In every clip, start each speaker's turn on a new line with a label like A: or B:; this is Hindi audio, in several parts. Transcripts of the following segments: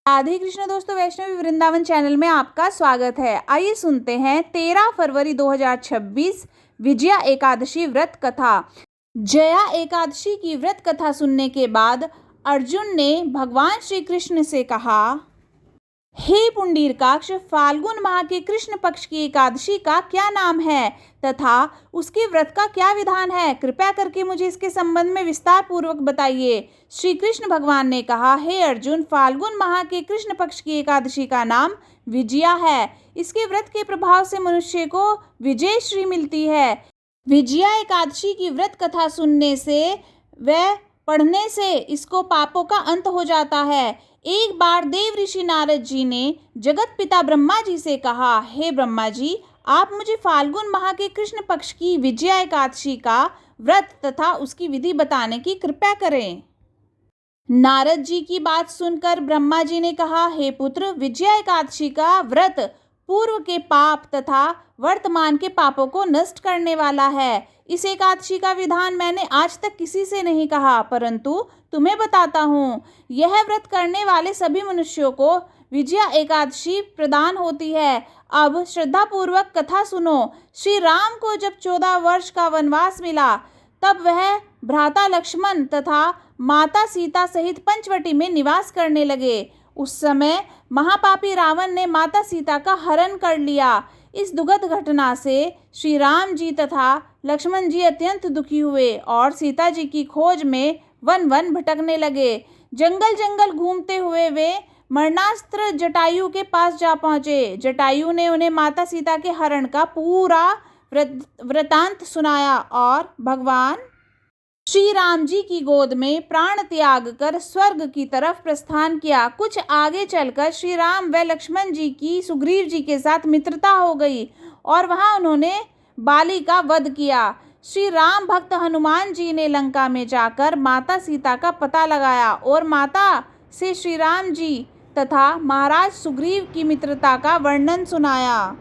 A: राधे कृष्ण दोस्तों, वैष्णवी वृंदावन चैनल में आपका स्वागत है। आइए सुनते हैं 13 फरवरी 2026 विजया एकादशी व्रत कथा। जया एकादशी की व्रत कथा सुनने के बाद अर्जुन ने भगवान श्री कृष्ण से कहा, हे पुंडरीकाक्ष, फाल्गुन माह के कृष्ण पक्ष की एकादशी का क्या नाम है तथा उसके व्रत का क्या विधान है? कृपया करके मुझे इसके संबंध में विस्तार पूर्वक बताइए। श्री कृष्ण भगवान ने कहा, हे अर्जुन, फाल्गुन माह के कृष्ण पक्ष की एकादशी का नाम विजया है। इसके व्रत के प्रभाव से मनुष्य को विजय श्री मिलती है। विजया एकादशी की व्रत कथा सुनने से व पढ़ने से इसको पापों का अंत हो जाता है। एक बार देव ऋषि नारद जी ने जगत पिता ब्रह्मा जी से कहा, हे ब्रह्मा जी, आप मुझे फाल्गुन माह के कृष्ण पक्ष की विजया एकादशी का व्रत तथा उसकी विधि बताने की कृपा करें। नारद जी की बात सुनकर ब्रह्मा जी ने कहा, हे पुत्र, विजया एकादशी का व्रत पूर्व के पाप तथा वर्तमान के पापों को नष्ट करने वाला है। इस एकादशी का विधान मैंने आज तक किसी से नहीं कहा, परंतु तुम्हें बताता हूँ। यह व्रत करने वाले सभी मनुष्यों को विजया एकादशी प्रदान होती है। अब श्रद्धा पूर्वक कथा सुनो। श्री राम को जब 14 वर्ष का वनवास मिला, तब वह भ्राता लक्ष्मण तथा माता सीता सहित पंचवटी में निवास करने लगे। उस समय महापापी रावण ने माता सीता का हरण कर लिया। इस दुखद घटना से श्री राम जी तथा लक्ष्मण जी अत्यंत दुखी हुए और सीता जी की खोज में वन वन भटकने लगे। जंगल जंगल घूमते हुए वे मरणास्त्र जटायु के पास जा पहुँचे। जटायु ने उन्हें माता सीता के हरण का पूरा वृतांत सुनाया और भगवान श्री राम जी की गोद में प्राण त्याग कर स्वर्ग की तरफ प्रस्थान किया। कुछ आगे चलकर श्री राम व लक्ष्मण जी की सुग्रीव जी के साथ मित्रता हो गई और वहां उन्होंने बाली का वध किया। श्री राम भक्त हनुमान जी ने लंका में जाकर माता सीता का पता लगाया और माता से श्री राम जी तथा महाराज सुग्रीव की मित्रता का वर्णन सुनाया।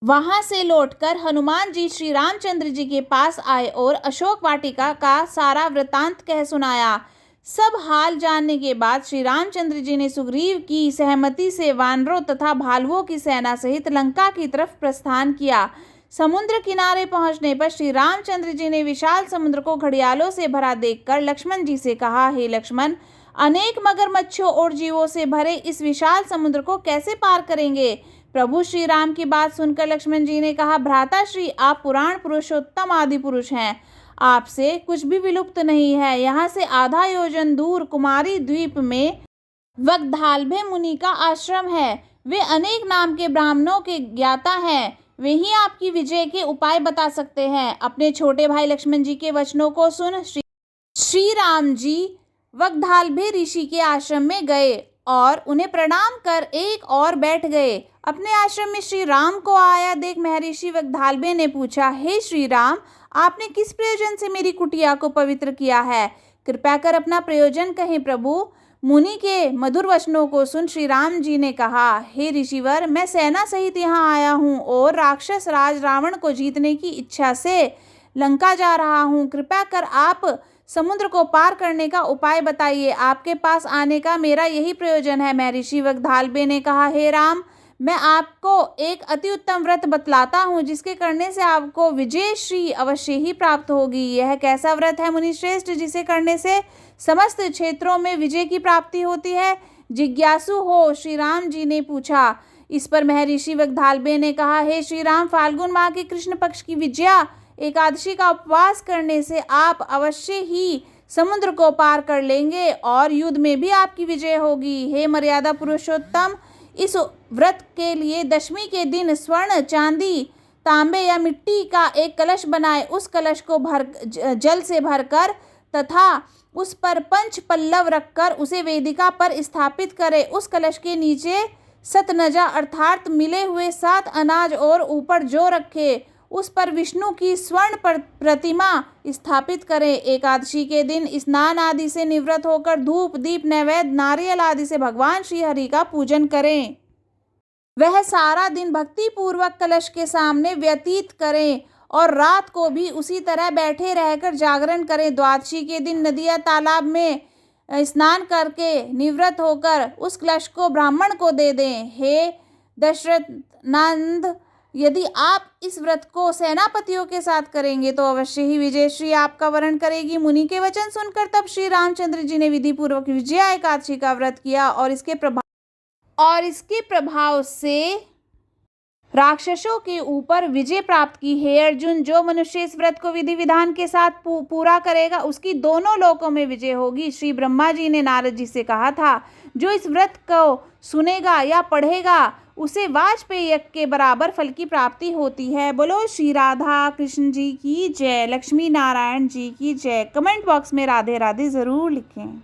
A: वहां से लौटकर हनुमान जी श्री रामचंद्र जी के पास आए और अशोक वाटिका का सारा वृतांत कह सुनाया। सब हाल जानने के बाद श्री रामचंद्र जी ने सुग्रीव की सहमति से वानरों तथा भालुओं की सेना सहित लंका की तरफ प्रस्थान किया। समुद्र किनारे पहुंचने पर श्री रामचंद्र जी ने विशाल समुद्र को घड़ियालों से भरा देखकर लक्ष्मण जी से कहा, हे लक्ष्मण, अनेक मगरमच्छों और जीवों से भरे इस विशाल समुद्र को कैसे पार करेंगे? प्रभु श्री राम की बात सुनकर लक्ष्मण जी ने कहा, भ्राता श्री, आप पुराण पुरुषोत्तम आदि पुरुष हैं। आपसे कुछ भी विलुप्त नहीं है। यहाँ से आधा योजन दूर कुमारी द्वीप में वग्धालभे मुनि का आश्रम है। वे अनेक नाम के ब्राह्मणों के ज्ञाता हैं। वे ही आपकी विजय के उपाय बता सकते हैं। अपने छोटे भाई लक्ष्मण जी के वचनों को सुन श्री राम जी वग्धालभे ऋषि के आश्रम में गए और उन्हें प्रणाम कर एक और बैठ गए। अपने आश्रम में श्री राम को आया देख महर्षि वग्धालभे ने पूछा, हे श्री राम, आपने किस प्रयोजन से मेरी कुटिया को पवित्र किया है? कृपया कर अपना प्रयोजन कहें प्रभु। मुनि के मधुर वचनों को सुन श्री राम जी ने कहा, हे ऋषिवर, मैं सेना सहित यहाँ आया हूँ और राक्षस राज रावण को जीतने की इच्छा से लंका जा रहा हूँ। कृपया कर आप समुद्र को पार करने का उपाय बताइए। आपके पास आने का मेरा यही प्रयोजन है। महर्षि वग्धालभे ने कहा, हे राम, मैं आपको एक अति उत्तम व्रत बतलाता हूँ जिसके करने से आपको विजय श्री अवश्य ही प्राप्त होगी। यह कैसा व्रत है मुनिश्रेष्ठ जिसे करने से समस्त क्षेत्रों में विजय की प्राप्ति होती है? जिज्ञासु हो श्री राम जी ने पूछा। इस पर महर्षि वग्धालभे ने कहा, हे श्री राम, फाल्गुन माह के कृष्ण पक्ष की विजया एकादशी का उपवास करने से आप अवश्य ही समुद्र को पार कर लेंगे और युद्ध में भी आपकी विजय होगी। हे मर्यादा पुरुषोत्तम, इस व्रत के लिए दशमी के दिन स्वर्ण, चांदी, तांबे या मिट्टी का एक कलश बनाए। उस कलश को जल से भरकर तथा उस पर पंच पल्लव रखकर उसे वेदिका पर स्थापित करें। उस कलश के नीचे सतनजा अर्थात मिले हुए 7 अनाज और ऊपर जौ रखे। उस पर विष्णु की स्वर्ण प्रतिमा स्थापित करें। एकादशी के दिन स्नान आदि से निवृत्त होकर धूप, दीप, नैवेद्य, नारियल आदि से भगवान श्री हरि का पूजन करें। वह सारा दिन भक्ति पूर्वक कलश के सामने व्यतीत करें और रात को भी उसी तरह बैठे रहकर जागरण करें। द्वादशी के दिन नदी या तालाब में स्नान करके निवृत्त होकर उस कलश को ब्राह्मण को दे दें। हे दशरथ नंद, यदि आप इस व्रत को सेनापतियों के साथ करेंगे तो अवश्य ही विजयश्री आपका वरण करेगी। मुनि के वचन सुनकर तब श्री रामचंद्र जी ने विधि पूर्वक विजया एकादशी का व्रत किया और इसके प्रभाव से राक्षसों के ऊपर विजय प्राप्त की। हे अर्जुन, जो मनुष्य इस व्रत को विधि विधान के साथ पूरा करेगा उसकी दोनों लोकों में विजय होगी। श्री ब्रह्मा जी ने नारद जी से कहा था, जो इस व्रत को सुनेगा या पढ़ेगा उसे वाजपेयी यज्ञ के बराबर फल की प्राप्ति होती है। बोलो श्री राधा कृष्ण जी की जय, लक्ष्मी नारायण जी की जय। कमेंट बॉक्स में राधे राधे जरूर लिखें।